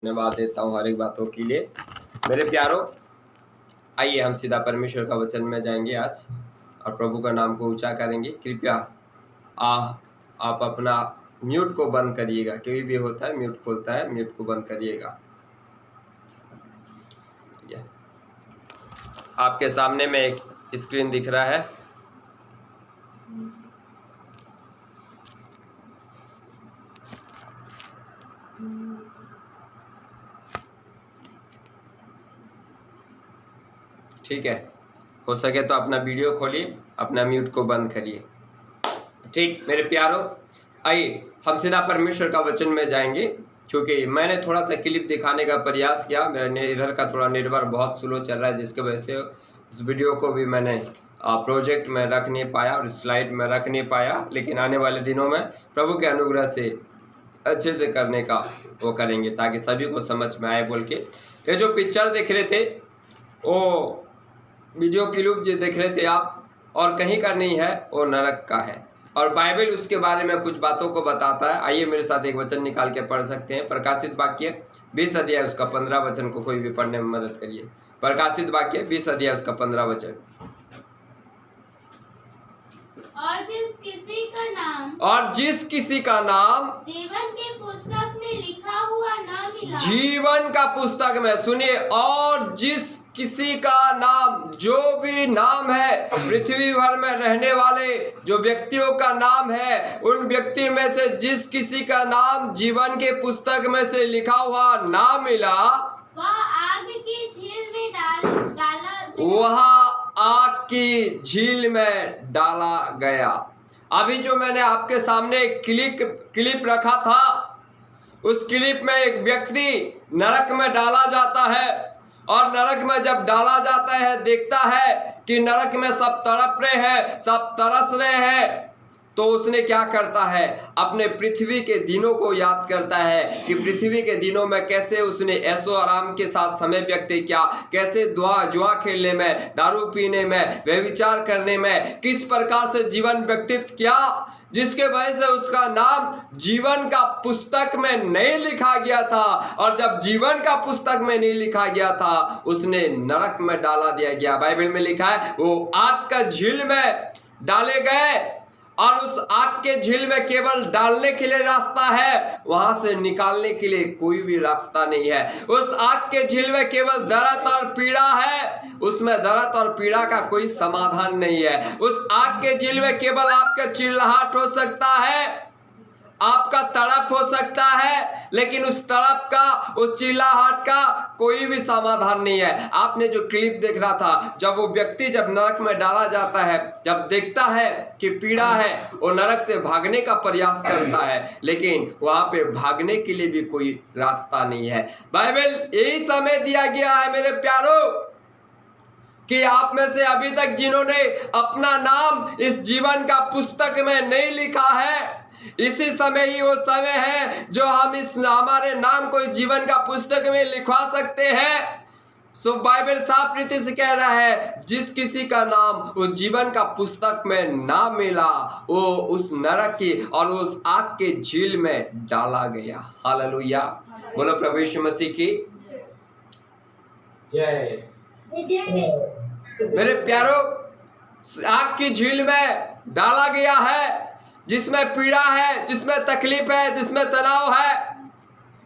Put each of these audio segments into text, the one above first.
धन्यवाद देता हूँ हर एक बातों के लिए। मेरे प्यारों, आइए हम सीधा परमेश्वर का वचन में जाएंगे आज और प्रभु का नाम को ऊंचा करेंगे। कृपया आप अपना म्यूट को बंद करिएगा। कोई भी होता है म्यूट खोलता है, म्यूट को बंद करिएगा। आपके सामने में एक स्क्रीन दिख रहा है। ठीक है, हो सके तो अपना वीडियो खोलिए, अपना म्यूट को बंद करिए। ठीक मेरे प्यारों, आइए हम सीधा परमेश्वर का वचन में जाएंगे। क्योंकि मैंने थोड़ा सा क्लिप दिखाने का प्रयास किया, मैंने इधर का थोड़ा नेटवर्क बहुत स्लो चल रहा है, जिसकी वजह से उस वीडियो को भी मैंने प्रोजेक्ट में रख नहीं पाया और स्लाइड में रख नहीं पाया। लेकिन आने वाले दिनों में प्रभु के अनुग्रह से अच्छे से करने का वो करेंगे, ताकि सभी को समझ में आए बोल के। ये जो पिक्चर देख रहे थे, वो वीडियो क्लिप जो देख रहे थे आप, और कहीं का नहीं है, वो नरक का है। और बाइबल उसके बारे में कुछ बातों को बताता है। आइए मेरे साथ एक वचन निकाल के पढ़ सकते हैं। प्रकाशित वाक्य 20 अध्याय उसका 15 वचन को कोई भी पढ़ने में मदद करिए। प्रकाशित वाक्य 20 अध्याय उसका 15 वचन। और जिस किसी का नाम जीवन के पुस्तक में लिखा हुआ ना मिला, जीवन का पुस्तक में, सुनिए, और जिस किसी का नाम, जो भी नाम है पृथ्वी भर में रहने वाले जो व्यक्तियों का नाम है, उन व्यक्ति में से जिस किसी का नाम जीवन के पुस्तक में से लिखा हुआ ना मिला, वह आग की झील में डाला गया। वहाँ आग की झील में डाला गया। अभी जो मैंने आपके सामने क्लिप रखा था, उस क्लिप में एक व्यक्ति नरक में डाला जाता है, और नरक में जब डाला जाता है देखता है कि नरक में सब तड़प रहे हैं, सब तरस रहे हैं, तो उसने क्या करता है, अपने पृथ्वी के दिनों को याद करता है कि पृथ्वी के दिनों में कैसे उसने ऐशो आराम के साथ समय व्यक्त किया, कैसे जुआ खेलने में, दारू पीने में, व्यभिचार करने में किस प्रकार से जीवन व्यतीत किया, जिसके वजह से उसका नाम जीवन का पुस्तक में नहीं लिखा गया था। और जब जीवन का पुस्तक में नहीं लिखा गया था, उसने नरक में डाला दिया गया। बाइबल में लिखा है वो आग का झील में डाले गए, और उस आग के झील में केवल डालने के लिए रास्ता है, वहां से निकालने के लिए कोई भी रास्ता नहीं है। उस आग के झील में केवल दर्द और पीड़ा है, उसमें दर्द और पीड़ा का कोई समाधान नहीं है। उस आग के झील में केवल आपका चिल्लाहट हो सकता है, आपका तड़प हो सकता है, लेकिन उस तड़प का, उस चिल्लाहट का कोई भी समाधान नहीं है। आपने जो क्लिप देख रहा था, जब वो व्यक्ति जब नरक में डाला जाता है, जब देखता है कि पीड़ा है, वो नरक से भागने का प्रयास करता है, लेकिन वहां पे भागने के लिए भी कोई रास्ता नहीं है। बाइबल यही समय दिया गया है मेरे प्यारों, कि आप में से अभी तक जिन्होंने अपना नाम इस जीवन का पुस्तक में नहीं लिखा है, इसी समय ही वो समय है जो हम इस हमारे नाम को इस जीवन का पुस्तक में लिखवा सकते हैं। सो बाइबल साफ रीति से कह रहा है, जिस किसी का नाम उस जीवन का पुस्तक में ना मिला, वो उस नरक की और उस आग के झील में डाला गया। हालेलुया, बोलो प्रभु यीशु मसीह की जय। मेरे प्यारों, आग की झील में डाला गया है, जिसमें पीड़ा है, जिसमें तकलीफ है, जिसमें तनाव है।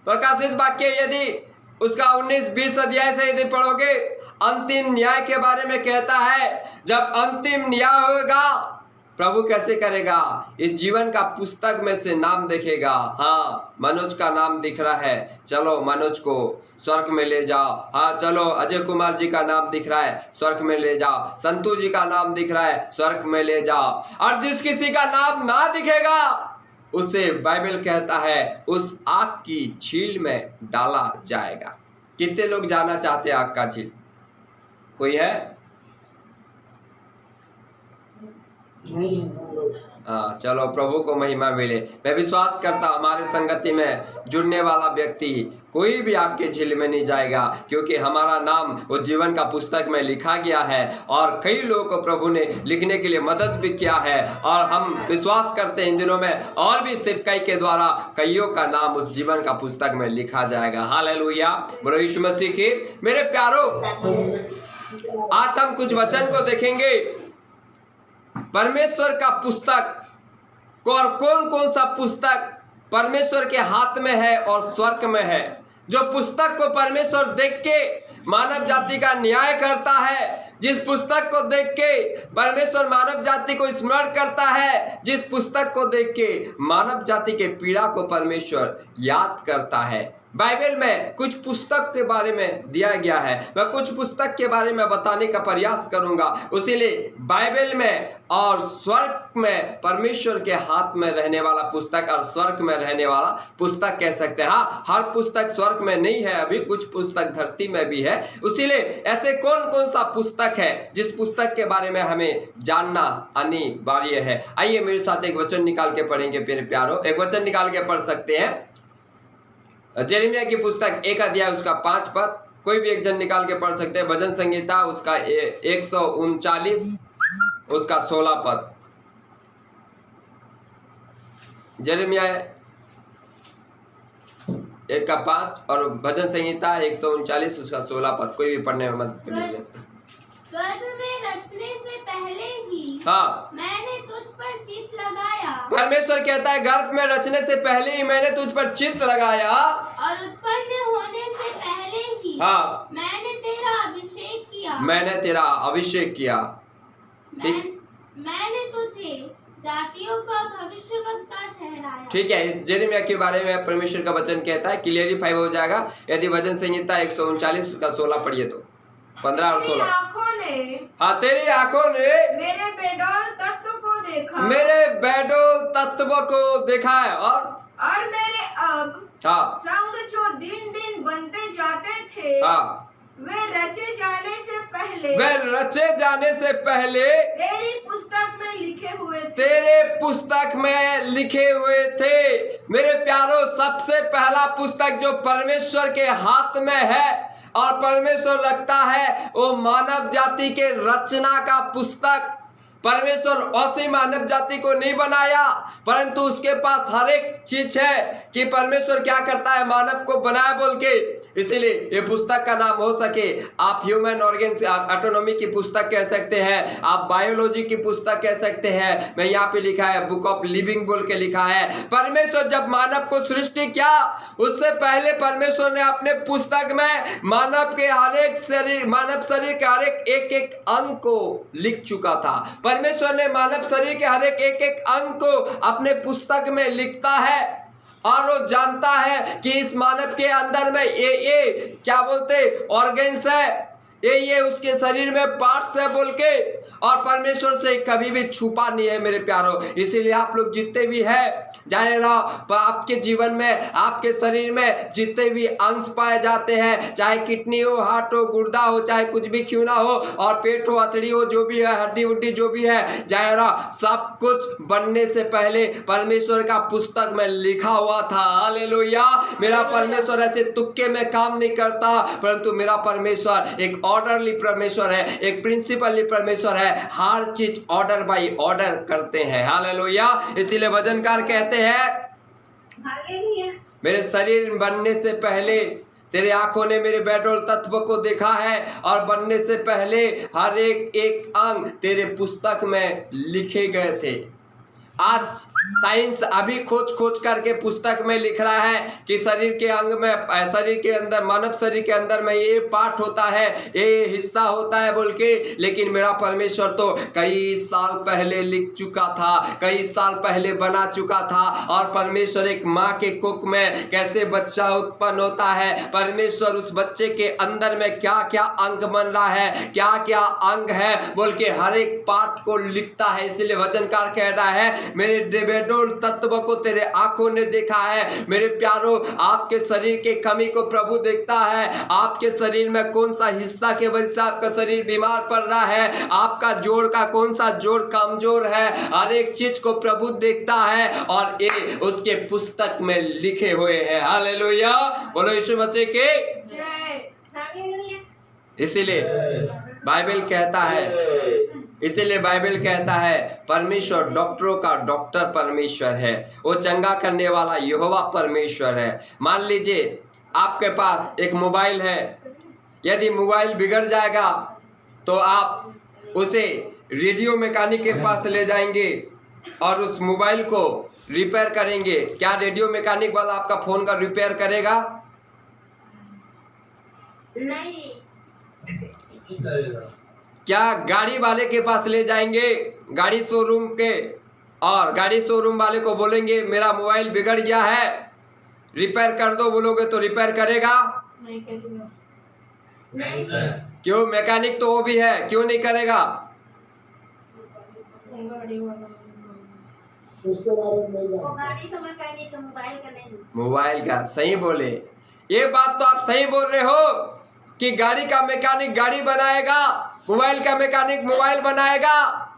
प्रकाशित वाक्य यदि उसका 19-20 अध्याय से यदि पढ़ोगे, अंतिम न्याय के बारे में कहता है। जब अंतिम न्याय होगा, प्रभु कैसे करेगा, इस जीवन का पुस्तक में से नाम देखेगा। हाँ, मनोज का नाम दिख रहा है, चलो मनोज को स्वर्ग में ले जाओ। हाँ चलो, अजय कुमार जी का नाम दिख रहा है, स्वर्ग में ले जाओ। संतू जी का नाम दिख रहा है, स्वर्ग में ले जाओ। और जिस किसी का नाम ना दिखेगा, उसे बाइबल कहता है उस आग की झील में डाला जाएगा। कितने लोग जाना चाहते हैं आग का झील? कोई है? हाँ, चलो प्रभु को महिमा मिले। मैं विश्वास करता हूँ हमारे संगति में जुड़ने वाला व्यक्ति कोई भी आपके झील में नहीं जाएगा, क्योंकि हमारा नाम उस जीवन का पुस्तक में लिखा गया है और कई लोगों को प्रभु ने लिखने के लिए मदद भी किया है। और हम विश्वास करते हैं इन दिनों में और भी सेवकाई के द्वारा कईयों का नाम उस जीवन का पुस्तक में लिखा जाएगा। हालेलुया, बोलो यीशु मसीह की। मेरे प्यारो, आज हम कुछ वचन को देखेंगे परमेश्वर का पुस्तक को, और कौन कौन सा पुस्तक परमेश्वर के हाथ में है और स्वर्ग में है। जो पुस्तक को परमेश्वर देख के मानव जाति का न्याय करता है, जिस पुस्तक को देख के परमेश्वर मानव जाति को स्मरण करता है, जिस पुस्तक को देख के मानव जाति के पीड़ा को परमेश्वर याद करता है। बाइबल में कुछ पुस्तक के बारे में दिया गया है, मैं कुछ पुस्तक के बारे में बताने का प्रयास करूंगा। उसीलिए बाइबल में और स्वर्ग में परमेश्वर के हाथ में रहने वाला पुस्तक और स्वर्ग में रहने वाला पुस्तक कह सकते हैं। हाँ, हर पुस्तक स्वर्ग में नहीं है, अभी कुछ पुस्तक धरती में भी है। उसीलिए ऐसे कौन कौन सा पुस्तक है जिस पुस्तक के बारे में हमें जानना अनिवार्य है। आइए मेरे साथ एक वचन निकाल के पढ़ेंगे मेरे प्यारो। एक वचन निकाल के पढ़ सकते हैं, यिर्मयाह की पुस्तक 1 अध्याय उसका 5 पद। कोई भी एक जन निकाल के पढ़ सकते हैं। भजन संहिता उसका 139 उसका 16 पद। यिर्मयाह 1 का 5 और भजन संहिता 139 उसका 16 पद। कोई भी पढ़ने में मदद कीजिए। गर्भ में रचने से पहले ही हाँ, मैंने तुझ पर चित्त लगाया। परमेश्वर कहता है गर्भ में रचने से पहले ही मैंने तुझ पर चित्त लगाया, और उत्पन्न होने से पहले ही हाँ, मैंने तेरा अभिषेक किया। मैंने तेरा अभिषेक किया। मैंने तुझे जातियों का भविष्यवक्ता ठहराया। ठीक है, इस यिर्मयाह के बारे में परमेश्वर का वचन कहता है, क्लियरिफाई हो जाएगा यदि भजन संहिता 139 उसका 16 पढ़िए तो 15 और 16। हाँ, तेरी आंखों ने मेरे बेडौल तत्व को देखा, मेरे बेडौल तत्व को देखा है। और मेरे अब हाँ, संग जो दिन दिन बनते जाते थे, हाँ, वे रचे जाने से पहले, वे रचे जाने से पहले तेरी पुस्तक में लिखे हुए थे। तेरे पुस्तक में लिखे हुए थे। मेरे प्यारो, सबसे पहला पुस्तक जो परमेश्वर के हाथ में है और परमेश्वर लगता है वो मानव जाति के रचना का पुस्तक। परमेश्वर ऐसी मानव जाति को नहीं बनाया, परंतु उसके पास हर एक चीज है कि परमेश्वर क्या करता है, मानव को बनाया बोल के। इसीलिए ये पुस्तक का नाम हो सके आप ह्यूमन ऑर्गेन्स ऑटोनॉमी की पुस्तक कह सकते हैं, आप बायोलॉजी की पुस्तक कह सकते हैं। मैं यहाँ पे लिखा है बुक ऑफ लिविंग बोल के लिखा है। परमेश्वर जब मानव को सृष्टि किया उससे पहले परमेश्वर ने अपने पुस्तक में मानव के हर एक शरीर, मानव शरीर के हर एक एक अंग को लिख चुका था। परमेश्वर ने मानव शरीर के हर एक एक अंग को अपने पुस्तक में लिखता है और वो जानता है कि इस मानव के अंदर में ये क्या बोलते ऑर्गेन्स है, ये उसके शरीर में पार्ट्स है बोल के। और परमेश्वर से कभी भी छुपा नहीं है मेरे प्यारो। इसीलिए आप लोग जितने भी है जाने रहो, पर आपके जीवन में, आपके शरीर में जितने भी अंश पाए जाते हैं, चाहे किडनी हो, हार्ट हो, गुर्दा हो, चाहे कुछ भी क्यों ना हो, और पेट हो, हथड़ी हो, जो भी है, हड्डी उड्डी जो भी है, जाने रहो, सब कुछ बनने से पहले परमेश्वर का पुस्तक में लिखा हुआ था। हालेलुया। मेरा परमेश्वर ऐसे तुक्के में काम नहीं करता, परंतु मेरा परमेश्वर एक ऑर्डरली परमेश्वर है, एक प्रिंसिपली परमेश्वर है। हर चीज ऑर्डर बाय ऑर्डर करते हैं। हालेलुया। इसीलिए वचनकार कहते हैं मेरे शरीर बनने से पहले तेरे आंखों ने मेरे बेडौल तत्व को देखा है, और बनने से पहले हर एक एक अंग तेरे पुस्तक में लिखे गए थे। आज साइंस अभी खोज करके पुस्तक में लिख रहा है कि शरीर के अंग में, शरीर के अंदर, मानव शरीर के अंदर में ये पार्ट होता है, ये हिस्सा होता है बोल के। लेकिन मेरा परमेश्वर तो कई साल पहले लिख चुका था, कई साल पहले बना चुका था। और परमेश्वर एक माँ के कोख में कैसे बच्चा उत्पन्न होता है, परमेश्वर उस बच्चे के अंदर में क्या क्या अंग बन रहा है, क्या क्या अंग है बोल के हर एक पार्ट को लिखता है। इसलिए वचनकार कह रहा है मेरे बेडोल तत्व को तेरे आंखों ने देखा है। मेरे प्यारो, आपके शरीर के कमी को प्रभु देखता है। आपके शरीर में कौन सा हिस्सा के वजह से आपका शरीर बीमार पड़ रहा है, आपका जोड़ का कौन सा जोड़ कमजोर है, हर एक चीज को प्रभु देखता है और ये उसके पुस्तक में लिखे हुए हैं। हालेलुया, बोलो यीशु मसीह के जय। इसीलिए बाइबल कहता है परमेश्वर डॉक्टरों का डॉक्टर परमेश्वर है, वो चंगा करने वाला यहोवा परमेश्वर है। मान लीजिए आपके पास एक मोबाइल है, यदि मोबाइल बिगड़ जाएगा तो आप उसे रेडियो मैकेनिक के पास ले जाएंगे और उस मोबाइल को रिपेयर करेंगे। क्या रेडियो मैकेनिक वाला आपका फोन का रिपेयर करेगा? नहीं। क्या गाड़ी वाले के पास ले जाएंगे, गाड़ी शोरूम के, और गाड़ी शोरूम वाले को बोलेंगे मेरा मोबाइल बिगड़ गया है रिपेयर कर दो, बोलोगे तो रिपेयर करेगा? नहीं करेगा। नहीं। क्यों? मैकेनिक तो वो भी है, क्यों नहीं करेगा? गाड़ी वाला वो गाड़ी का मैकेनिक मोबाइल का नहीं। मोबाइल का, सही बोले। ये बात तो आप सही बोल रहे हो कि गाड़ी का मैकेनिक गाड़ी बनाएगा, मोबाइल का मैकेनिक मोबाइल बनाएगा।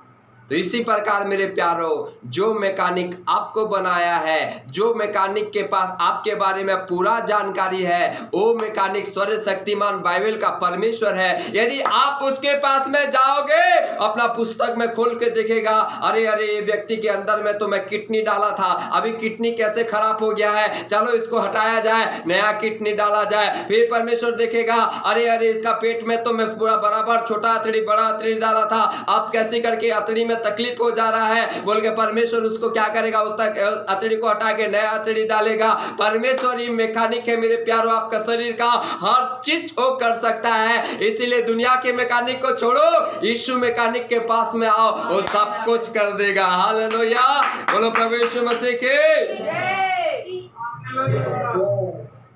तो इसी प्रकार मेरे प्यारो, जो मैकेनिक आपको बनाया है, जो मैकेनिक के पास आपके बारे में पूरा जानकारी है, वो मैकेनिक सर्वशक्तिमान बाइबल का परमेश्वर है। यदि आप उसके पास में जाओगे, अपना पुस्तक में खोल के देखेगा, अरे अरे ये व्यक्ति के अंदर में तो मैं किडनी डाला था, अभी किडनी कैसे खराब हो गया है, चलो इसको हटाया जाए, नया किडनी डाला जाए। फिर परमेश्वर देखेगा, अरे अरे इसका पेट में तो मैं पूरा बराबर छोटा अतड़ी बड़ा अतड़ी डाला था, अब कैसे करके अतड़ी में तकलीफ हो जा रहा है, बोल के परमेश्वर उसको क्या करेगा, उस तक अतड़ी को हटा के नया अतड़ी डालेगा। परमेश्वर ही मैकेनिक है मेरे प्यारो, आपका शरीर का हर चीज वो कर सकता है। इसीलिए दुनिया के मैकेनिक को छोड़ो, यीशु मैकेनिक के पास में आओ, वो सब कुछ कर देगा। हालेलुया, बोलो प्रभु यीशु मसीह के जय।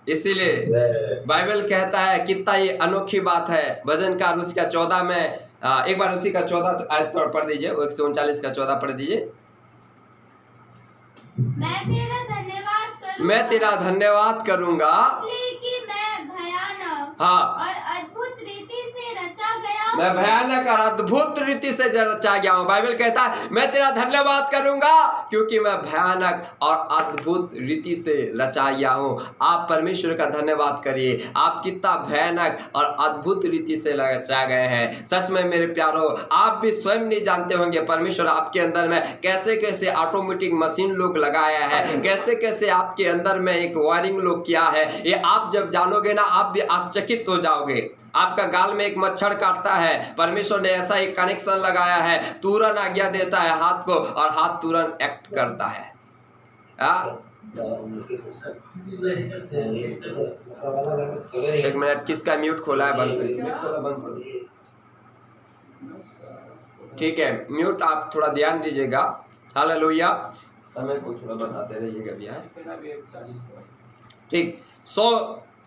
इसीलिए बाइबल कहता है, कितना ये अनोखी बात है। भजन का उसी का 14 में एक बार उसी का 14 आयत पढ़ दीजिए, 139 का 14 पढ़ दीजिए। मैं तेरा धन्यवाद करूंगा इसलिए कि मैं भयानक हाँ और अद्भुत रीति से रचा गया मैं भयानक और अद्भुत रीति से रचा गया हूँ। बाइबल कहता है मैं तेरा धन्यवाद करूंगा क्योंकि मैं भयानक और अद्भुत रीति से रचा गया हूँ। आप परमेश्वर का धन्यवाद करिए, आप कितना भयानक और अद्भुत रीति से रचा गए हैं। सच में मेरे प्यारो, आप भी स्वयं नहीं जानते होंगे परमेश्वर आपके अंदर में कैसे कैसे ऑटोमेटिक मशीन लोग लगाया है, कैसे कैसे आपके अंदर में एक वायरिंग लोग किया है। ये आप जब जानोगे ना, आप भी आश्चर्यचकित हो जाओगे। आपका गाल में एक मच्छर काटता है, परमेश्वर ने ऐसा एक कनेक्शन लगाया है, तुरंत आज्ञा देता है हाथ को और हाथ तुरंत एक्ट करता है। एक मिनट, किसका म्यूट खोला है? बंद करिए। ठीक है, म्यूट आप थोड़ा ध्यान दीजिएगा। हालेलुया, समय को थोड़ा बताते रहिएगा भैया। ठीक,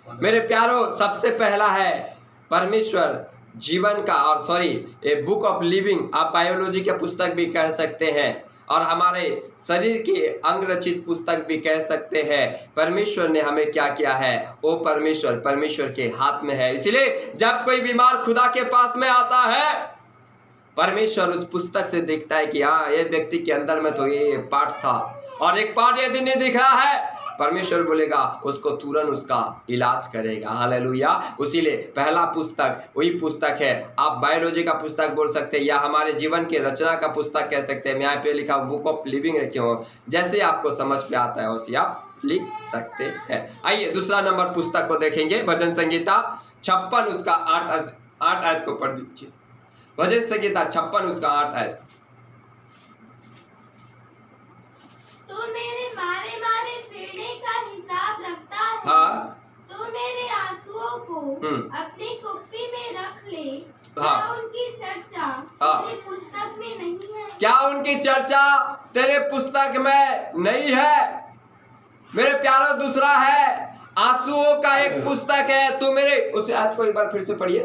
मेरे प्यारो, सबसे पहला है परमेश्वर जीवन का, और ए बुक ऑफ लिविंग आप बायोलॉजी के पुस्तक भी कह सकते हैं और हमारे शरीर की अंग रचित पुस्तक भी कह सकते हैं। परमेश्वर ने हमें क्या किया है, वो परमेश्वर के हाथ में है। इसलिए जब कोई बीमार खुदा के पास में आता है, परमेश्वर उस पुस्तक से देखता है कि हाँ, ये व्यक्ति के अंदर में तो ये पार्ट था, और एक पार्ट यदि नहीं दिख रहा है, परमेश्वर बोलेगा उसको तुरंत उसका इलाज करेगा। हालेलुया। इसीलिए पहला पुस्तक वही पुस्तक है। आप बायोलॉजी का पुस्तक बोल सकते हैं या हमारे जीवन के रचना का पुस्तक कह सकते हैं। मैं यहाँ पे लिखा बुक ऑफ लिविंग रखे हो, जैसे आपको समझ में आता है वैसे आप लिख सकते हैं। आइए दूसरा नंबर पुस्तक को देखेंगे, भजन संगीता 56 उसका 8 आयत को पढ़ दीजिए। भजन संगीता 56 उसका 8 आयत। तू मेरे मारे मारे फिरने का हिसाब रखता है। हाँ, तू मेरे आंसुओं को अपनी कुप्पी में रख ले। हाँ, क्या उनकी चर्चा हाँ, तेरी पुस्तक में नहीं है? क्या उनकी चर्चा तेरे पुस्तक में नहीं है? मेरे प्यारो, दूसरा है आंसुओं का एक पुस्तक है। तू मेरे, उस आयत को एक बार फिर से पढ़िए।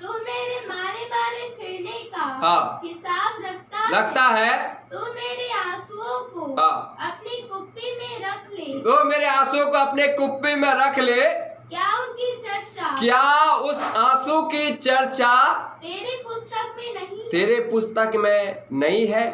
तू मेरे मारे मारे फिरने का हाँ, हिसाब रखता लगता है तू मेरे आंसुओं को हाँ। अपनी कुप्पी में रख ले। तो मेरे आंसू को अपने कुप्पी में रख ले। क्या उनकी चर्चा क्या उस आंसू की चर्चा तेरी पुस्तक में नहीं? तेरे पुस्तक में नहीं है?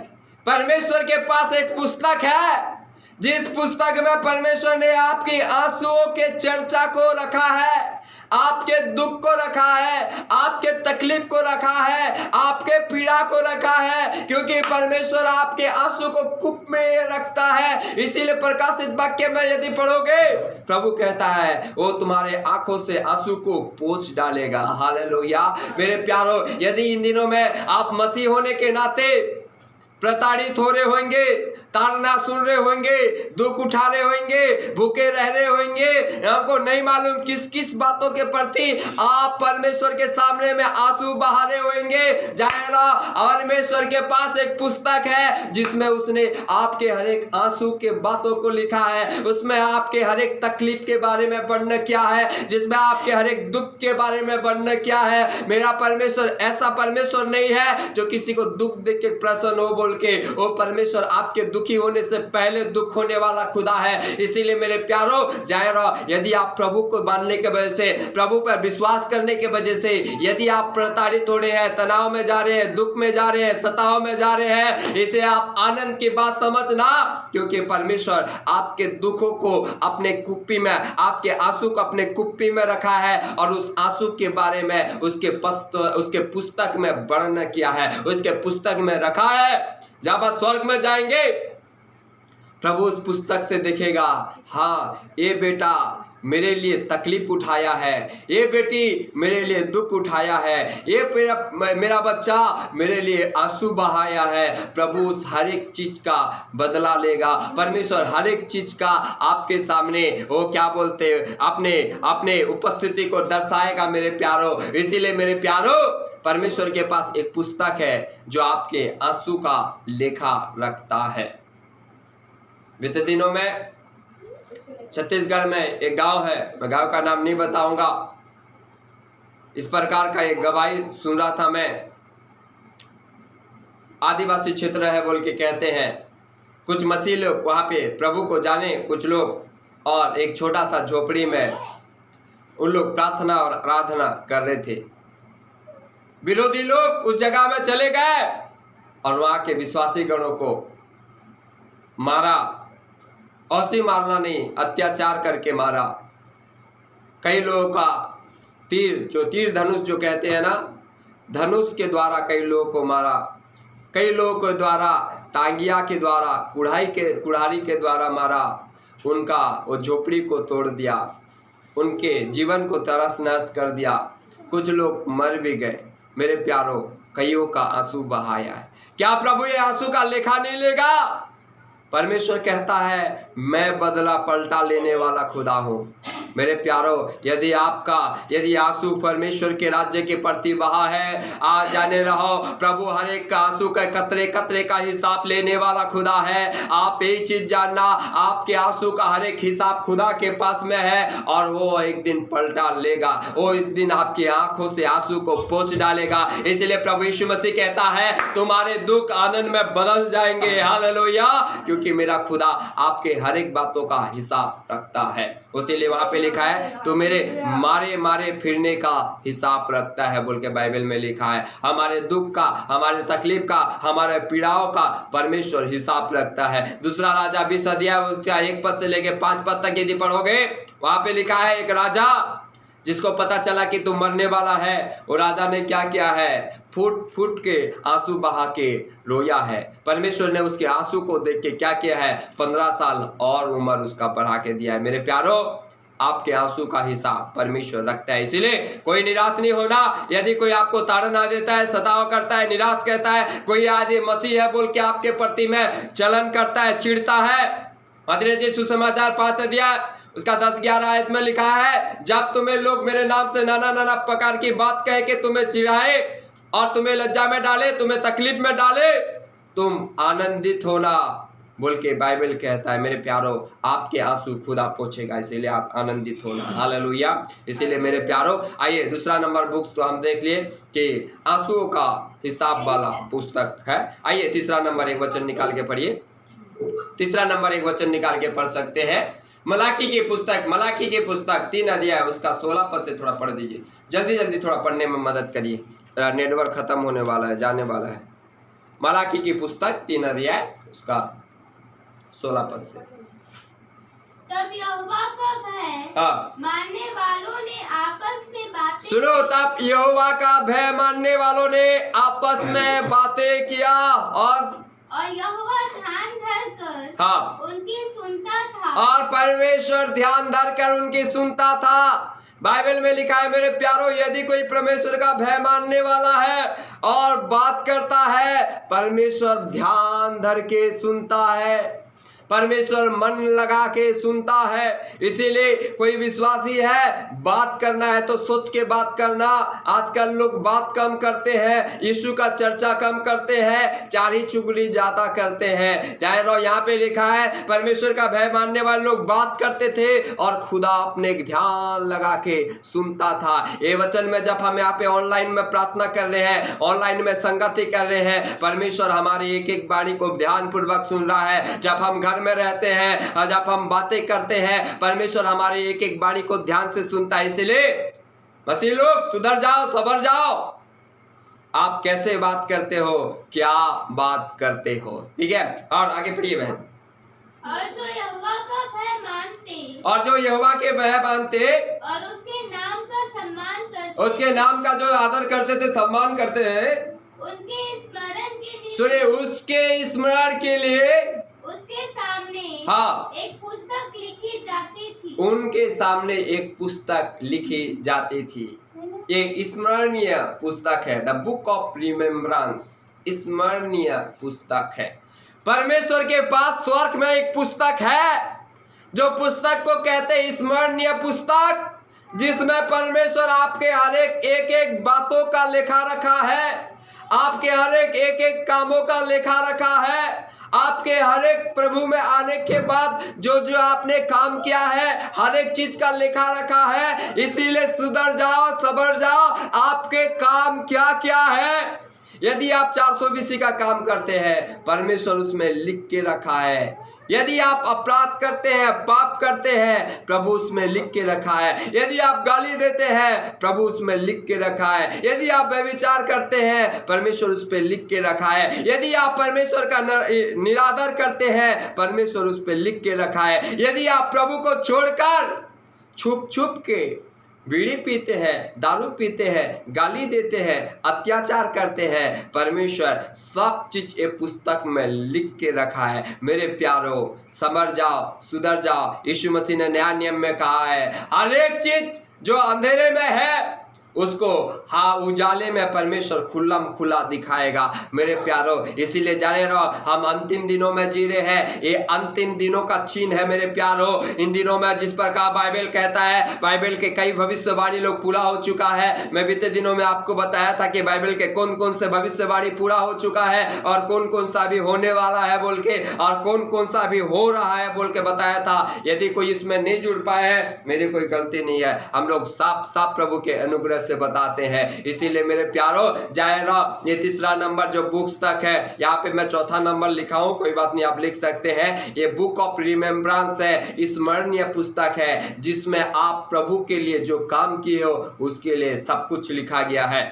परमेश्वर के पास एक पुस्तक है, जिस पुस्तक में परमेश्वर ने आपकी आंसुओं के चर्चा को रखा है, आपके दुख को रखा है, आपके तकलीफ को रखा है, आपके पीड़ा को रखा है, क्योंकि परमेश्वर आपके आंसू को कुप में रखता है। इसीलिए प्रकाशित वाक्य में यदि पढ़ोगे, प्रभु कहता है वो तुम्हारे आंखों से आंसू को पोंछ डालेगा। हालेलुया। मेरे प्यारो, यदि इन दिनों में आप मसीह होने के नाते प्रताड़ित हो रहे होंगे, ताड़ना सुन रहे होंगे, दुख उठा रहे होंगे, भूखे रह रहे होंगे, आपको नहीं मालूम किस किस बातों के प्रति आप परमेश्वर के सामने में आंसू बहा रहे होंगे, जाएगा। परमेश्वर के पास एक पुस्तक है जिसमें उसने आपके हर एक आंसू के बातों को लिखा है, उसमें आपके हर एक तकलीफ के बारे में वर्णन किया है, जिसमें आपके हर एक दुख के बारे में वर्णन किया है। मेरा परमेश्वर ऐसा परमेश्वर नहीं है जो किसी को दुख देख के प्रसन्न हो बोल के। वो परमेश्वर आपके दुखी होने से पहले दुख होने वाला खुदा है। इसीलिए मेरे प्यारो, जायरो, यदि आप प्रभु को मानने के वजह से, प्रभु पर विश्वास करने के वजह से यदि आप प्रताड़ित हो रहे हैं, तनाव में जा रहे हैं, दुख में जा रहे हैं, सताव में जा रहे हैं, इसे आप आनंद की बात समझना, क्योंकि परमेश्वर आपके दुखों को अपने कुप्पी में, आपके आंसू को अपने कुप्पी में रखा है और उस आंसू के बारे में उसके पुस्तक में वर्णन किया है, उसके पुस्तक में रखा है। जब आप स्वर्ग में जाएंगे, प्रभु उस पुस्तक से देखेगा, हाँ ये बेटा मेरे लिए तकलीफ उठाया है, ये बेटी मेरे लिए दुख उठाया है, ये मेरा बच्चा मेरे लिए आंसू बहाया है। प्रभु उस हर एक चीज का बदला लेगा। परमेश्वर हर एक चीज का आपके सामने वो क्या बोलते अपने उपस्थिति को दर्शाएगा मेरे प्यारो। इसीलिए मेरे प्यारो, परमेश्वर के पास एक पुस्तक है जो आपके आंसू का लेखा रखता है। बीते दिनों में छत्तीसगढ़ में एक गांव है, मैं गांव का नाम नहीं बताऊंगा, इस प्रकार का एक गवाही सुन रहा था मैं। आदिवासी क्षेत्र है बोल के कहते हैं, कुछ मसीह लोग वहां पे प्रभु को जाने कुछ लोग, और एक छोटा सा झोपड़ी में उन लोग प्रार्थना और आराधना कर रहे थे। विरोधी लोग उस जगह में चले गए और वहां के विश्वासी गणों को मारा। ऐसे मारना नहीं, अत्याचार करके मारा। कई लोगों का तीर धनुष जो कहते हैं ना, धनुष के द्वारा कई लोगों को मारा। कई लोगों के द्वारा टांगिया के द्वारा, कुल्हाड़ी के द्वारा मारा। उनका वो झोपड़ी को तोड़ दिया, उनके जीवन को तहस नहस कर दिया। कुछ लोग मर भी गए। मेरे प्यारो, कईयों का आंसू बहाया है। क्या प्रभु ये आंसू का लेखा नहीं लेगा? परमेश्वर कहता है मैं बदला पलटा लेने वाला खुदा हूँ। मेरे प्यारो, यदि आंसू परमेश्वर के राज्य के प्रति बहा है, आज जाने रहो, प्रभु हर एक का आंसू का कतरे कतरे का हिसाब लेने वाला खुदा है। आप एक चीज जानना, आपके आंसू का हर एक हिसाब खुदा के पास में है और वो एक दिन पलटा लेगा। वो इस दिन आपकी आंखों से आंसू को पोंछ डालेगा। इसलिए प्रभु यीशु मसीह कहता है तुम्हारे दुख आनंद में बदल जाएंगे। हालेलुया, क्योंकि मेरा खुदा आपके हर एक बातों का हिसाब रखता है। उसीलिए वहां पे लिखा है तो मेरे मारे फिरने का हिसाब रखता है बोल के बाइबल में लिखा है। हमारे दुख का, हमारे तकलीफ का, हमारे पीड़ाओं का परमेश्वर हिसाब रखता है। दूसरा राजा 20 अध्याय उसका 1 पद से लेके 5 पद तक यदि पढ़ोगे, वहां पे लिखा है एक राजा जिसको पता चला कि तू मरने वाला है, वो राजा ने क्या किया है, फूट फूट के आंसू बहा के रोया है। परमेश्वर ने उसके आंसू को देख के क्या किया है, 15 साल और उम्र उसका बढ़ा के दिया है। मेरे प्यारो, आपके आंसू का हिसाब परमेश्वर रखता है। इसीलिए कोई निराश नहीं होना। यदि कोई आपको ताड़ना देता है, सताव करता है, निराश कहता है, कोई आदि मसीह है बोल के आपके प्रति में चलन करता है, चिढ़ता है, मत्ती सुसमाचार 5 अध्याय उसका 10-11 आयत में लिखा है, जब तुम्हें लोग मेरे नाम से नाना प्रकार की बात कह के तुम्हें चिढ़ाए और तुम्हें लज्जा में डाले, तुम्हें तकलीफ में डाले, तुम आनंदित होना, बोल के बाइबल कहता है। मेरे प्यारो, आपके आंसू खुदा पोंछेगा, इसीलिए आप आनंदित होना। हालेलुया। इसीलिए मेरे प्यारो, आइए दूसरा नंबर बुक तो हम देख लिए कि आंसुओं का हिसाब वाला पुस्तक है। आइए तीसरा नंबर एक वचन निकाल के पढ़िए। तीसरा नंबर एक वचन निकाल के पढ़ सकते हैं। मलाकी की पुस्तक 3 अध्याय उसका 16 पद से थोड़ा पढ़ दीजिए। जल्दी जल्दी थोड़ा पढ़ने में मदद करिए, नेटवर्क खत्म होने वाला है, जाने वाला है। मलाकी की पुस्तक 3 अध्याय उसका 16 पद से। तब यहोवा का भय हाँ मानने वालों ने आपस में बातें सुनो, तब यहोवा का भय मानने वालों ने आपस में बातें किया और यहोवा ध्यान धरकर हाँ उनकी सुनता था। और परमेश्वर ध्यान धरकर उनकी सुनता था। बाइबल में लिखा है मेरे प्यारो, यदि कोई परमेश्वर का भय मानने वाला है और बात करता है, परमेश्वर ध्यान धर के सुनता है, परमेश्वर मन लगा के सुनता है। इसीलिए कोई विश्वासी है, बात करना है तो सोच के बात करना। आजकल लोग बात कम करते हैं, यीशु का चर्चा कम करते हैं, चारी चुगली ज्यादा करते हैं। चाहे रो यहाँ पे लिखा है परमेश्वर का भय मानने वाले लोग बात करते थे और खुदा अपने ध्यान लगा के सुनता था। ये वचन में जब हम यहाँ पे ऑनलाइन में प्रार्थना कर रहे हैं, ऑनलाइन में संगति कर रहे हैं, परमेश्वर हमारी एक एक वाणी को ध्यान पूर्वक सुन रहा है। जब हम घर में रहते हैं और जब हम बातें करते हैं, परमेश्वर हमारी एक एक वाणी को ध्यान से सुनता है। इसलिए मसीह लोग सुधर जाओ, सबर जाओ। आप कैसे बात करते हो, क्या बात करते हो, ठीक है। और आगे पढ़िए बहन। और जो यहोवा का भय मानते और जो यहोवा के भय मानते और उसके नाम का सम्मान करते, उसके नाम का जो आदर करते थे, सम्मान करते हैं, उनके स्मरण के लिए सुनिए, उसके स्मरण के लिए उसके सामने हाँ एक पुस्तक लिखी जाती थी। उनके सामने एक पुस्तक लिखी जाती थी। ये स्मरणीय पुस्तक है, द बुक ऑफ रिमेम्बरेंस, स्मरणीय पुस्तक है। परमेश्वर के पास स्वर्ग में एक पुस्तक है, जो पुस्तक को कहते हैं स्मरणीय पुस्तक, जिसमें परमेश्वर आपके हर एक एक बातों का लेखा रखा है, आपके हर एक एक कामों का लेखा रखा है, आपके हर एक प्रभु में आने के बाद जो जो आपने काम किया है, हर एक चीज का लेखा रखा है। इसीलिए सुधर जाओ, सबर जाओ, आपके काम क्या क्या है। यदि आप 420 का काम करते हैं, परमेश्वर उसमें लिख के रखा है। यदि आप अपराध करते हैं, पाप करते हैं, प्रभु उसमें लिख के रखा है। यदि आप गाली देते हैं, प्रभु उसमें लिख के रखा है। यदि आप व्यभिचार करते हैं, परमेश्वर उस पर लिख के रखा है। यदि आप परमेश्वर का निरादर करते हैं, परमेश्वर उस पर लिख के रखा है। यदि आप प्रभु को छोड़कर छुप छुप के बीड़ी पीते हैं, दारू पीते हैं, गाली देते हैं, अत्याचार करते हैं, परमेश्वर सब चीज एक पुस्तक में लिख के रखा है। मेरे प्यारो, समझ जाओ, सुधर जाओ। यीशु मसीह ने नया नियम में कहा है, हर एक चीज जो अंधेरे में है उसको हाँ उजाले में परमेश्वर खुल्लम खुला दिखाएगा। मेरे प्यारो, इसीलिए जाने रहो, हम अंतिम दिनों में जी रहे हैं। ये अंतिम दिनों का चिन्ह है मेरे प्यारो। इन दिनों में जिस प्रकार बाइबल कहता है, बाइबल के कई भविष्यवाणी लोग पूरा हो चुका है। मैं बीते दिनों में आपको बताया था कि बाइबल के कौन कौन से भविष्यवाणी पूरा हो चुका है और कौन कौन सा भी होने वाला है बोल के, और कौन कौन सा भी हो रहा है बोल के बताया था। यदि कोई इसमें नहीं जुड़ पाए है, मेरी कोई गलती नहीं है। हम लोग साफ साफ प्रभु के अनुग्रह से बताते हैं। इसीलिए मेरे प्यारो, जायरा ये तीसरा नंबर जो बुक्स तक है, यहाँ पे मैं चौथा नंबर लिखा हूं, कोई बात नहीं, आप लिख सकते हैं। ये बुक ऑफ रिमेम्बरेंस है, स्मरणीय पुस्तक है, जिसमें आप प्रभु के लिए जो काम किए हो उसके लिए सब कुछ लिखा गया है।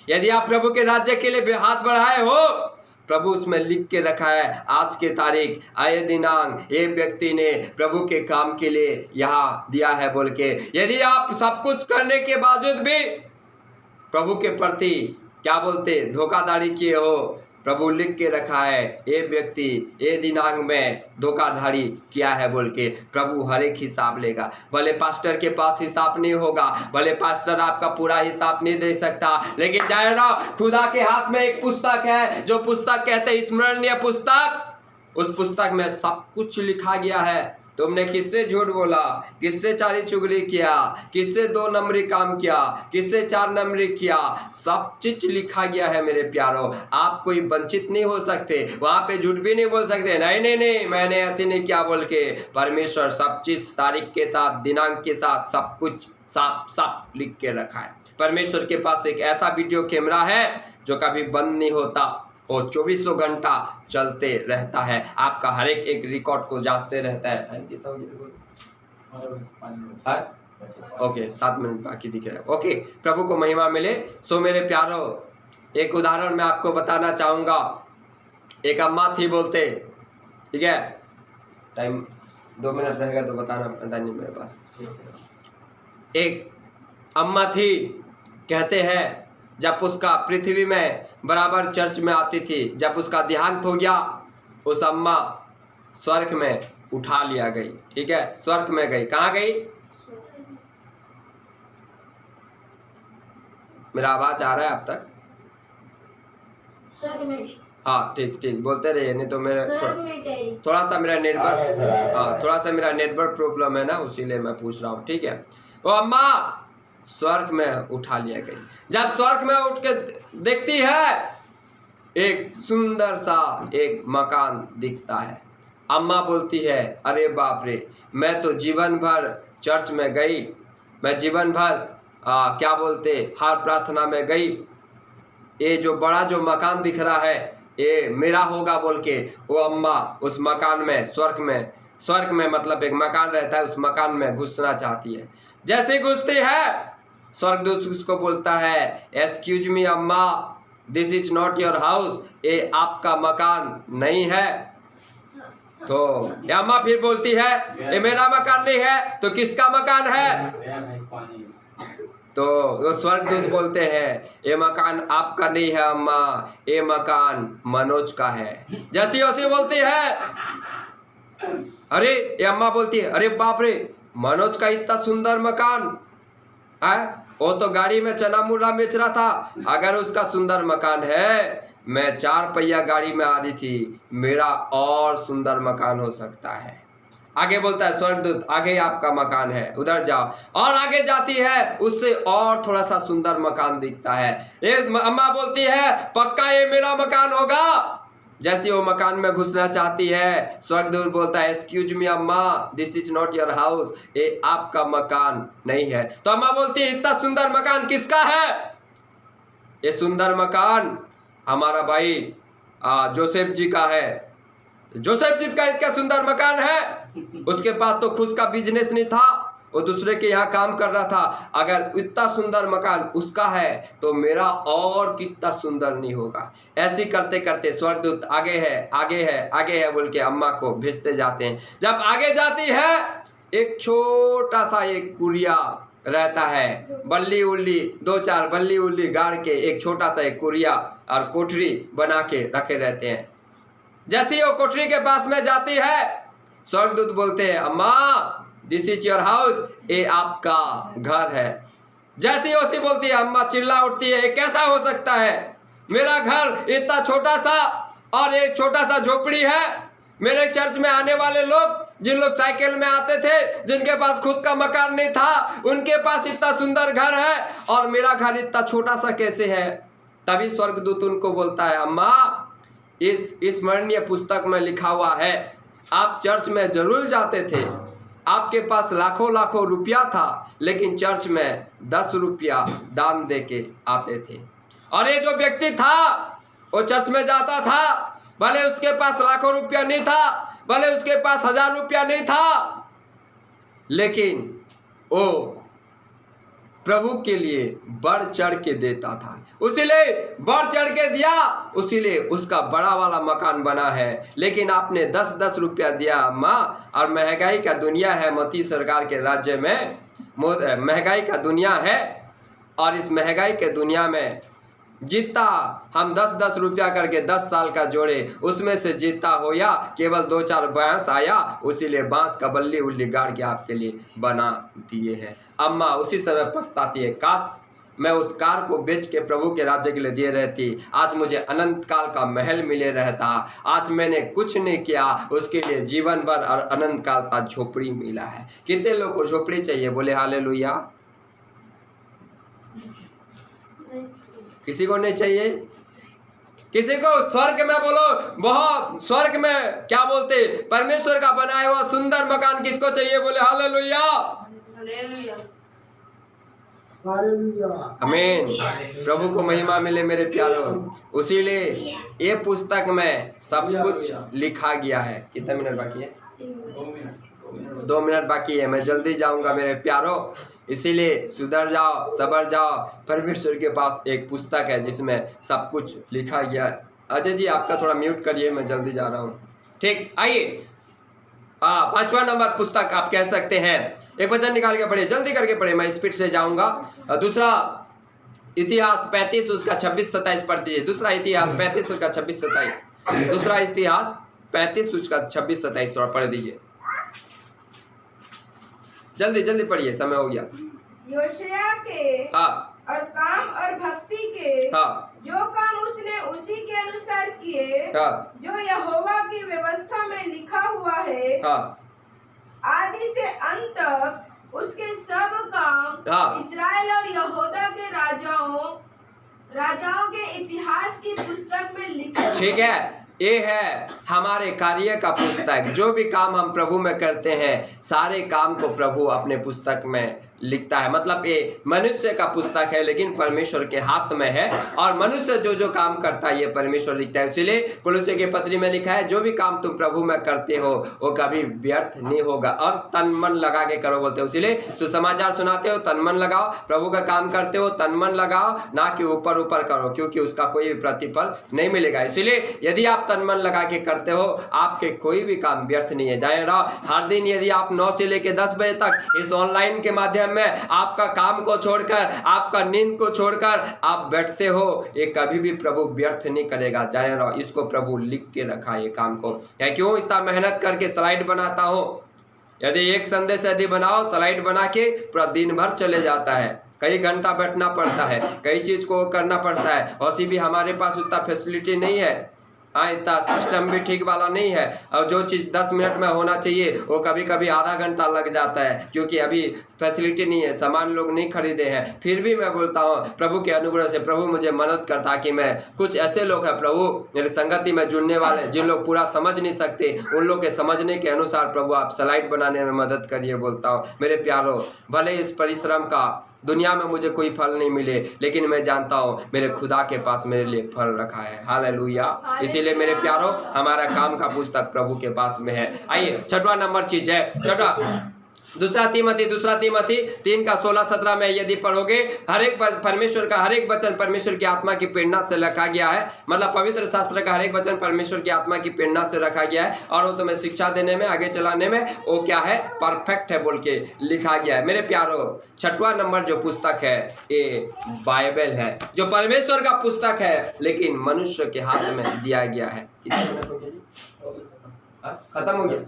यदि आप प्रभु के राज्य के लिए हाथ बढ़ाए हो, प्रभु उसमें लिख के रखा है, आज के तारीख, आए दिनांक, ये व्यक्ति ने प्रभु के काम के लिए यहाँ दिया है बोल के। यदि आप सब कुछ करने के बावजूद भी प्रभु के प्रति क्या बोलते धोखाधड़ी किए हो, प्रभु लिख के रखा है, ये व्यक्ति ये दिनांक में धोखाधड़ी किया है बोल के। प्रभु हर एक हिसाब लेगा। भले पास्टर के पास हिसाब नहीं होगा, भले पास्टर आपका पूरा हिसाब नहीं दे सकता, लेकिन जायरा खुदा के हाथ में एक पुस्तक है, जो पुस्तक कहते हैं स्मरणीय पुस्तक। उस पुस्तक में सब कुछ लिखा गया है। तुमने किससे झूठ बोला, किससे चाली चुगली किया, किससे 2 नंबरी काम किया, किससे 4 नंबरी किया, सब चीज लिखा गया है मेरे प्यारों। आप कोई वंचित नहीं हो सकते, वहां पे झूठ भी नहीं बोल सकते, नहीं नहीं नहीं मैंने ऐसे नहीं किया बोल के। परमेश्वर सब चीज तारीख के साथ, दिनांक के साथ सब कुछ साफ साफ लिख के रखा है। परमेश्वर के पास एक ऐसा वीडियो कैमरा है जो कभी बंद नहीं होता, वो 24 घंटा चलते रहता है, आपका हर एक रिकॉर्ड को जांचते रहता है। ओके 7 मिनट बाकी दिख रहा है। ओके, प्रभु को महिमा मिले। सो मेरे प्यारो, एक उदाहरण मैं आपको बताना चाहूंगा। एक अम्मा थी बोलते, ठीक है, टाइम 2 मिनट रहेगा तो बताना, पता नहीं मेरे पास। एक अम्मा थी, कहते हैं जब उसका पृथ्वी में बराबर चर्च में आती थी, जब उसका देहांत हो गया, उस अम्मा स्वर्ग में उठा लिया गई, ठीक है, स्वर्ग में गई। कहाँ गई? मेरा आवाज आ रहा है अब तक? स्वर्ग में। हाँ ठीक ठीक बोलते रहिए, नहीं तो मेरा थोड़ा सा मेरा नेटवर्क, हाँ थोड़ा सा मेरा नेटवर्क प्रॉब्लम है ना, उसीलिए मैं पूछ रहा हूँ, ठीक है। वो अम्मा स्वर्ग में उठा लिया गई। जब स्वर्ग में उठ के देखती है, एक सुंदर सा एक मकान दिखता है। अम्मा बोलती है, अरे बाप रे, मैं तो जीवन भर चर्च में गई, मैं जीवन भर क्या बोलते हर प्रार्थना में गई, ये जो बड़ा जो मकान दिख रहा है ये मेरा होगा बोल के वो अम्मा उस मकान में, स्वर्ग में मतलब एक मकान रहता है, उस मकान में घुसना चाहती है। जैसे घुसती है, स्वर्गदूत उसको बोलता है, एक्सक्यूज मी अम्मा, this is not your house, ये आपका मकान नहीं है। तो अम्मा फिर बोलती है, ये मेरा मकान नहीं है तो किसका मकान है? तो वो स्वर्गदूत बोलते हैं, ये मकान आपका नहीं है अम्मा, ये मकान मनोज का है। जैसी वैसी बोलती है, अरे ये अम्मा बोलती है, अरे बाप रे, मनोज का इतना सुंदर मकान है, वो तो गाड़ी में चना मुला बेच रहा था, अगर उसका सुंदर मकान है, मैं 4 पहिया गाड़ी में आ रही थी, मेरा और सुंदर मकान हो सकता है। आगे बोलता है स्वर्गदूत, आगे आपका मकान है, उधर जाओ। और आगे जाती है, उससे और थोड़ा सा सुंदर मकान दिखता है। ये अम्मा बोलती है, पक्का ये मेरा मकान होगा। जैसे वो मकान में घुसना चाहती है, स्वर्गदूत बोलता है, एक्सक्यूज मी अम्मा, this is not your house, ये आपका मकान नहीं है। तो अम्मा बोलती है, इतना सुंदर मकान किसका है? ये सुंदर मकान हमारा भाई जोसेफ जी का है। जोसेफ जी का इतना सुंदर मकान है, उसके पास तो खुद का बिजनेस नहीं था, वो दूसरे के यहाँ काम कर रहा था। अगर इतना सुंदर मकान उसका है तो मेरा और कितना सुंदर नहीं होगा। ऐसे करते करते स्वर्गदूत आगे है, आगे है, आगे है बोल के अम्मा को भेजते जाते हैं। जब आगे जाती है, एक छोटा सा एक कुरिया रहता है, बल्ली उल्ली 2-4 बल्ली उल्ली गाड़ के एक छोटा सा एक कुरिया और कोठरी बना के रखे रहते हैं। जैसे वो कोठरी के पास में जाती है, स्वर्गदूत बोलते हैं, अम्मा दिस इज योर हाउस, ये आपका घर है। जैसी ओसी बोलती है, अम्मा चिल्ला उठती है, ये कैसा हो सकता है? मेरा घर इतना छोटा सा और एक छोटा सा झोपड़ी है। मेरे चर्च में आने वाले लोग, जिन लोग साइकिल में आते थे, जिनके पास खुद का मकान नहीं था, उनके पास इतना सुंदर घर है और मेरा घर इतना छोटा सा कैसे है? तभी स्वर्गदूत उनको बोलता है, अम्मा इस स्मरणीय पुस्तक में लिखा हुआ है, आप चर्च में जरूर जाते थे, आपके पास लाखों लाखों रुपया था, लेकिन चर्च में 10 रुपया दान दे के आते थे। और ये जो व्यक्ति था वो चर्च में जाता था, भले उसके पास लाखों रुपया नहीं था, भले उसके पास 1000 रुपया नहीं था, लेकिन वो प्रभु के लिए बढ़ चढ़ के देता था, उसीलिए बढ़ चढ़ के दिया, उसीलिए उसका बड़ा वाला मकान बना है। लेकिन आपने 10-10 रुपया दिया माँ, और महंगाई का दुनिया है, मोदी सरकार के राज्य में महंगाई का दुनिया है, और इस महंगाई के दुनिया में जितना हम 10-10 रुपया करके 10 साल का जोड़े, उसमें से जितना हो या केवल 2-4 बांस आया, उसीलिए बांस का बल्ली उल्ली गाड़ के आपके लिए बना दिए हैं। अम्मा उसी समय पछताती है, काश मैं उस कार को बेच के प्रभु के राज्य के लिए दिए रहती, आज मुझे अनंत काल का महल मिले रहता। आज मैंने कुछ नहीं किया, उसके लिए जीवन भर और अनंत काल का झोपड़ी मिला है। कितने लोग को झोपड़ी चाहिए? बोले हालेलुया। किसी को नहीं चाहिए? किसी को स्वर्ग में बोलो, बहुत स्वर्ग में क्या बोलते, परमेश्वर का बनाया हुआ सुंदर मकान किसको चाहिए? बोले हालेलुया। हालेलुया। आमीन। प्रभु को महिमा मिले मेरे प्यारों। उसीलिए ये पुस्तक में सब कुछ लिखा गया है। कितने मिनट बाकी है? 2 मिनट बाकी है। मैं जल्दी जाऊंगा मेरे प्यारों। इसीलिए सुधर जाओ, सबर जाओ। परमेश्वर के पास एक पुस्तक है जिसमें सब कुछ लिखा गया है। अजय जी आपका थोड़ा म्यूट करिए, मैं जल्दी जा रहा हूँ। ठीक, आइए 5वां नंबर पुस्तक आप कह सकते हैं। एक वचन निकाल के पढ़िए, जल्दी करके पढ़िए, मैं स्पीड से जाऊंगा। दूसरा इतिहास 35 उसका 26-27 पढ़ दीजिए। दूसरा इतिहास 35 उसका 26-27। दूसरा इतिहास 35 उसका 26-27 थोड़ा पढ़ दीजिए, जल्दी जल्दी पढ़िए, समय हो गया। योशिया के और काम और भक्ति के जो काम उसने उसी के अनुसार किए, जो यहोवा की व्यवस्था में लिखा हुआ है, आदि से अंत तक उसके सब काम इस्राएल और यहूदा के राजाओं के इतिहास की पुस्तक में लिखे। ठीक है, ये है हमारे कार्य का पुस्तक। जो भी काम हम प्रभु में करते हैं, सारे काम को प्रभु अपने पुस्तक में लिखता है। मतलब ये मनुष्य का पुस्तक है लेकिन परमेश्वर के हाथ में है, और मनुष्य जो जो काम करता है ये परमेश्वर लिखता है। इसीलिए कुलुस्से के पत्री में लिखा है, जो भी काम तुम प्रभु में करते हो वो कभी व्यर्थ नहीं होगा, और तन मन लगा के करो बोलते हो। इसीलिए सुसमाचार सुनाते हो तन मन लगाओ, प्रभु का काम करते हो तन मन लगाओ, ना कि ऊपर ऊपर करो, क्योंकि उसका कोई भी प्रतिफल नहीं मिलेगा। इसीलिए यदि आप तन मन लगा के करते हो, आपके कोई भी काम व्यर्थ नहीं है। जाने रहो, हर दिन यदि आप 9 से लेकर 10 बजे तक इस ऑनलाइन के माध्यम में आपका काम को छोड़कर, आपका नींद को छोड़कर आप बैठते हो, ये कभी भी प्रभु व्यर्थ नहीं करेगा। जाने रहो, इसको प्रभु लिख के रखा ये काम को। या क्यों इतना मेहनत करके स्लाइड बनाता हो? यदि एक संदेश यदि बनाओ, स्लाइड बना के पूरा दिन भर चले जाता है, कई घंटा बैठना पड़ता है, कई चीज को करना पड़ता है। और भी हमारे पास उतना फैसिलिटी नहीं है, हाँ इतना सिस्टम भी ठीक वाला नहीं है, और जो चीज़ 10 मिनट में होना चाहिए वो कभी कभी आधा घंटा लग जाता है, क्योंकि अभी फैसिलिटी नहीं है, सामान लोग नहीं खरीदे हैं। फिर भी मैं बोलता हूँ प्रभु के अनुग्रह से प्रभु मुझे मदद करता कि मैं, कुछ ऐसे लोग हैं प्रभु मेरे संगति में जुड़ने वाले, जिन लोग पूरा समझ नहीं सकते, उन लोग के समझने के अनुसार प्रभु आप स्लाइड बनाने में मदद करिए बोलता हूँ। मेरे प्यारों, भले इस परिश्रम का दुनिया में मुझे कोई फल नहीं मिले, लेकिन मैं जानता हूँ मेरे खुदा के पास मेरे लिए फल रखा है। हालेलुया। इसीलिए मेरे प्यारों, हमारा काम का पुस्तक प्रभु के पास में है। आइए 6वां नंबर चीज है, 6वां दूसरा तीमोथी 3 का 16-17 में यदि पढ़ोगे, हर एक परमेश्वर का हर एक वचन परमेश्वर की आत्मा की प्रेरणा से रखा गया है। मतलब पवित्र शास्त्र का हर एक वचन परमेश्वर की आत्मा की प्रेरणा से रखा गया है, और वो तुम्हें शिक्षा देने में, आगे चलाने में वो क्या है, परफेक्ट है बोल के लिखा गया है। मेरे प्यारों, 6वां नंबर जो पुस्तक है ये बाइबल है, जो परमेश्वर का पुस्तक है लेकिन मनुष्य के हाथ में दिया गया है। खत्म हो गया?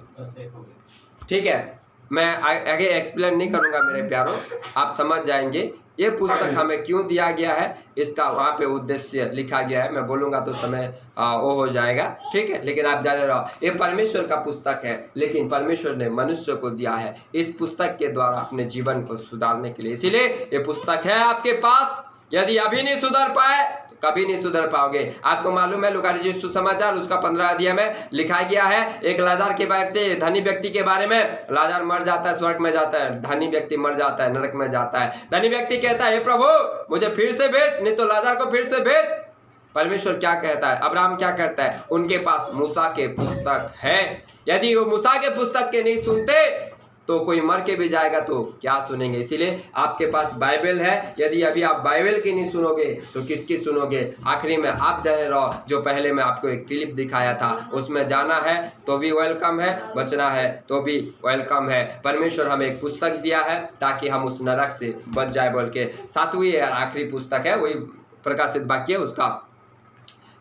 ठीक है, मैं आगे एक्सप्लेन नहीं करूंगा मेरे प्यारों, आप समझ जाएंगे ये पुस्तक हमें क्यों दिया गया है, इसका वहाँ पे उद्देश्य लिखा गया है। मैं बोलूंगा तो समय वो हो जाएगा, ठीक है, लेकिन आप जाने रहो ये परमेश्वर का पुस्तक है, लेकिन परमेश्वर ने मनुष्य को दिया है इस पुस्तक के द्वारा अपने जीवन को सुधारने के लिए। इसीलिए ये पुस्तक है आपके पास। यदि अभी नहीं सुधर पाए कभी नहीं सुधर पाओगे। आपको मालूम है लूका रचित सुसमाचार उसका 15 अध्याय में लिखा गया है, एक लाजर के बारे, धनी व्यक्ति के बारे में। लाजर मर जाता है, स्वर्ग में जाता है, धनी व्यक्ति मर जाता है, नरक में जाता है। धनी व्यक्ति कहता है हे प्रभु मुझे फिर से भेज, नहीं तो लाजर को फिर से भेज। परमेश्वर क्या कहता है, अब्राहम क्या करता है, उनके पास मूसा के पुस्तक है। यदि वो मूसा के पुस्तक के नहीं सुनते तो कोई मर के भी जाएगा तो क्या सुनेंगे। इसीलिए आपके पास बाइबल है। यदि अभी आप बाइबल की नहीं सुनोगे तो किसकी सुनोगे। आखिरी में आप जाने रहो, जो पहले मैं आपको एक क्लिप दिखाया था उसमें जाना है तो भी वेलकम है, बचना है तो भी वेलकम है। परमेश्वर हमें एक पुस्तक दिया है ताकि हम उस नरक से बच जाए बोल के। 7वीं और आखिरी पुस्तक है, वही प्रकाशित वाक्य उसका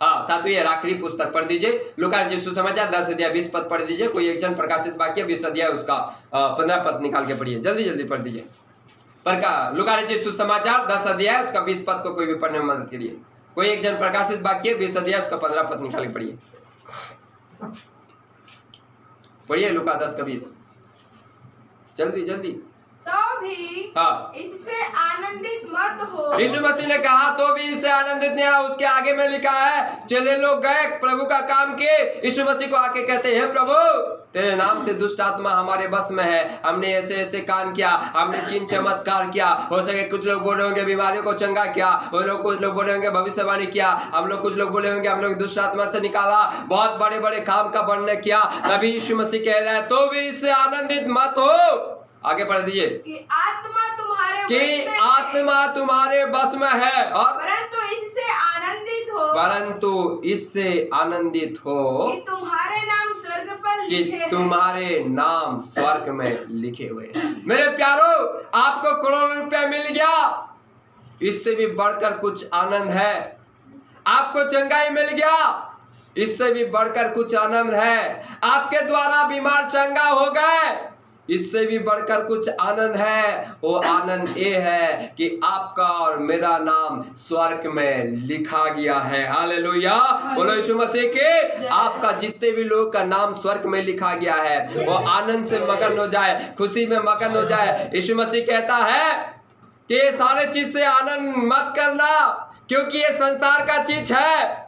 7वीं और आखिरी पुस्तक पढ़ दीजिए, लूका रचित सुसमाचार 10 अध्याय 20 पद पढ़ दीजिए। कोई एक जन प्रकाशित वाक्य 20 अध्याय उसका 15 पद निकाल के पढ़िए, जल्दी जल्दी पढ़ दीजिए। पर का लूका रचित सुसमाचार 10 अध्याय उसका 20 पद को कोई भी पढ़ने में मदद करिए। कोई एक जन प्रकाशित वाक्य 20 अध्याय उसका 15 पद निकाल के पढ़िए। पढ़िए लूका 10 का 20, जल्दी जल्दी। तो भी हाँ, इससे आनंदित मत हो। यीशु मसीह ने कहा तो भी इससे आनंदित नहीं हुआ। उसके आगे में लिखा है, चेले लोग गए प्रभु का काम किए, यीशु मसीह को आके कहते हैं प्रभु तेरे नाम से दुष्ट आत्मा हमारे बस में है, हमने ऐसे ऐसे काम किया, हमने चिन्ह चमत्कार किया, हो सके कुछ लोग बोले होंगे बीमारियों को चंगा किया, कुछ लोग बोले होंगे भविष्यवाणी किया, हम लोग कुछ लोग बोले होंगे हम लोग दुष्ट आत्मा से निकाला, बहुत बड़े बड़े काम का वर्णन किया। तभी यीशु मसीह कह रहा है तो भी इससे आनंदित मत हो। आगे पढ़ दीजिए कि आत्मा तुम्हारे बस में है और परंतु इससे आनंदित हो कि तुम्हारे नाम स्वर्ग में लिखे हुए हैं। मेरे प्यारो, आपको करोड़ों रुपया मिल गया, इससे भी बढ़कर कुछ आनंद है। आपको चंगाई मिल गया, इससे भी बढ़कर कुछ आनंद है। आपके द्वारा बीमार चंगा हो गए, इससे भी बढ़कर कुछ आनंद है। वो आनंद ये है कि आपका और मेरा नाम स्वर्ग में लिखा गया है। हालेलुया, बोलो यीशु मसीह के। आपका जितने भी लोग का नाम स्वर्ग में लिखा गया है वो आनंद से मगन हो जाए, खुशी में मगन हो जाए। यीशु मसीह कहता है कि ये सारे चीज से आनंद मत करना, क्योंकि ये संसार का चीज है।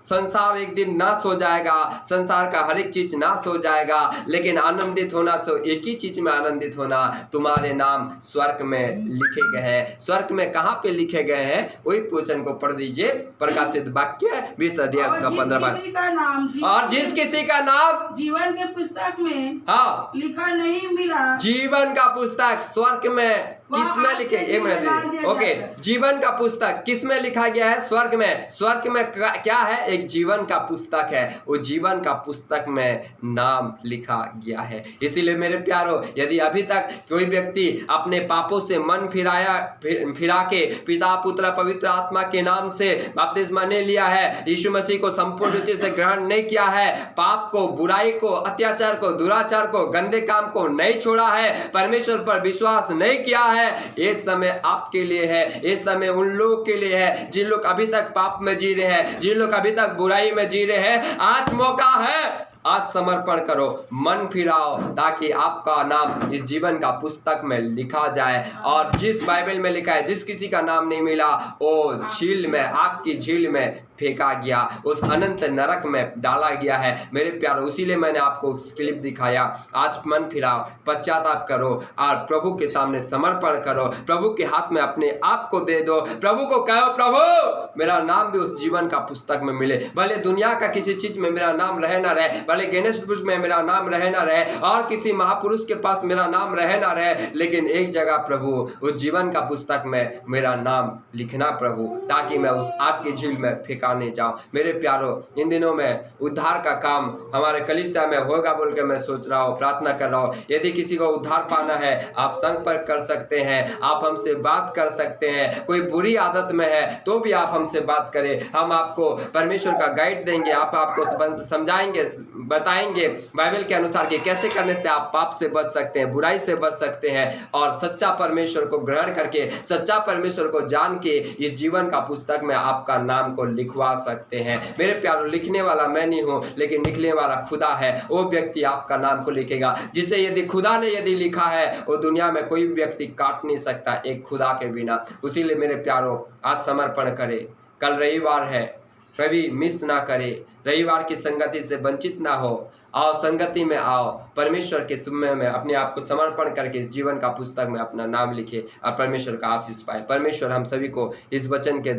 संसार एक दिन नाश हो जाएगा, संसार का हर एक चीज नाश हो जाएगा, लेकिन आनंदित होना तो एक ही चीज में आनंदित होना, तुम्हारे नाम स्वर्ग में लिखे गए हैं। स्वर्ग में कहाँ पे लिखे गए हैं वही वचन को पढ़ दीजिए। प्रकाशित वाक्य 20 अध्याय उसका 15 पद। और जिस किसी का नाम जीवन के पुस्तक में हाँ लिखा नहीं मिला, जीवन का पुस्तक स्वर्ग में किस में लिखे, एक मिनट ओके, जीवन का पुस्तक किस में लिखा गया है? स्वर्ग में। स्वर्ग में क्या है? एक जीवन का पुस्तक है, वो जीवन का पुस्तक में नाम लिखा गया है। इसीलिए मेरे प्यारो, यदि अभी तक कोई व्यक्ति अपने पापों से मन फिरा के पिता पुत्र पवित्र आत्मा के नाम से बपतिस्मा नहीं लिया है, यीशु मसीह को संपूर्ण रीति से ग्रहण नहीं किया है, पाप को, बुराई को, अत्याचार को, दुराचार को, गंदे काम को नहीं छोड़ा है, परमेश्वर पर विश्वास नहीं किया है, ये समय आपके लिए है। ये समय उन लोगों के लिए है जिन लोग अभी तक पाप में जी रहे हैं, जिन लोग अभी तक बुराई में जी रहे हैं। आज मौका है, आज समर्पण करो, मन फिराओ, ताकि आपका नाम इस जीवन का पुस्तक में लिखा जाए। और जिस बाइबल में लिखा है जिस किसी का नाम नहीं मिला वो झील में, आग की झील में फेंका गया, उस अनंत नरक में डाला गया है। मेरे प्यारो, इसीलिए मैंने आपको क्लिप दिखाया। आज मन फिराओ, पश्चाताप करो और प्रभु के सामने समर्पण करो, प्रभु के हाथ में अपने आप को दे दो, प्रभु को कहो प्रभु मेरा नाम भी उस जीवन का पुस्तक में मिले। भले दुनिया का किसी चीज में मेरा नाम रहे ना रहे, भले गणेश पुरुष में मेरा नाम रहे ना रहे, और किसी महापुरुष के पास मेरा नाम रहे ना रहे, लेकिन एक जगह प्रभु उस जीवन का पुस्तक में मेरा नाम लिखना प्रभु, ताकि मैं उस आग की झील में फेंका नहीं जाऊं। मेरे प्यारो, इन दिनों में उद्धार का काम हमारे कलीसिया में होगा बोल के मैं सोच रहा हूँ, प्रार्थना कर रहा हूँ। यदि किसी को उद्धार पाना है, आप संपर्क कर सकते हैं, आप हमसे बात कर सकते हैं। कोई बुरी आदत में है तो भी आप हमसे बात करें, हम आपको परमेश्वर का गाइड देंगे, आपको समझाएंगे, बताएंगे बाइबल के अनुसार कि कैसे करने से आप पाप से बच सकते हैं, बुराई से बच सकते हैं, और सच्चा परमेश्वर को ग्रहण करके, सच्चा परमेश्वर को जान के इस जीवन का पुस्तक में आपका नाम को लिखवा सकते हैं। मेरे प्यारों, लिखने वाला मैं नहीं हूं, लेकिन लिखने वाला खुदा है। वो व्यक्ति आपका नाम को लिखेगा, जिसे यदि खुदा ने यदि लिखा है वो दुनिया में कोई व्यक्ति काट नहीं सकता एक खुदा के बिना। उसीलिए मेरे प्यारों, आज समर्पण करें। कल रविवार है, कभी मिस ना करे, रविवार की संगति से वंचित ना हो, आओ संगति में आओ, परमेश्वर के समय में अपने आप को समर्पण करके इस जीवन का पुस्तक में अपना नाम लिखे और परमेश्वर का आशीष पाए। परमेश्वर हम सभी को इस वचन के